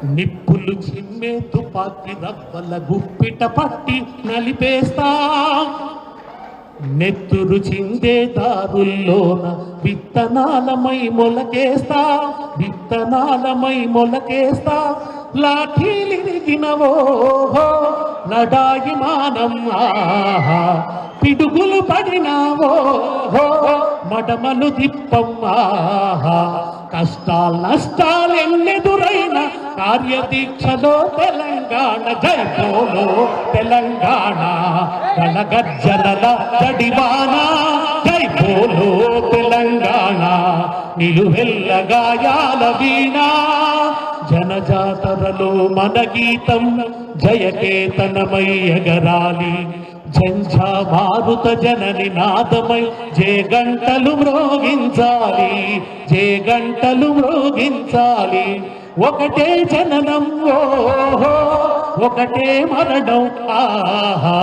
నిప్పులు చిమ్మే తుపాకి రవ్వల గుప్పిట పట్టి నలిపేస్తా, నెత్తురు చిందే దారుల్లోన విత్తనాలమై మొలకేస్తా, విత్తనాలమై మొలకేస్తా. లాఠీలిరిగినవో లడాయి మానం ఆహా, పిడుగులు పడినావో మడమలు తిప్పమ్మాహా. కష్టాలు నష్టాలు ఎన్నెదురైన కార్యదీక్షలో తెలంగాణ జై బోలో తెలంగాణ. గణగర్జనల జడివాన జై బోలో తెలంగాణ. నిలువెల్ల గాయాల వీణ జనజాతరలో మన గీతం జయకేతనమై ఎగరాలి. జంఝా మారుత జనని నాదమై జే గంటలు మ్రోగించాలి, జే గంటలు మ్రోగించాలి. ఒకటే జననం ఓహో, ఒకటే మరణం ఆహా,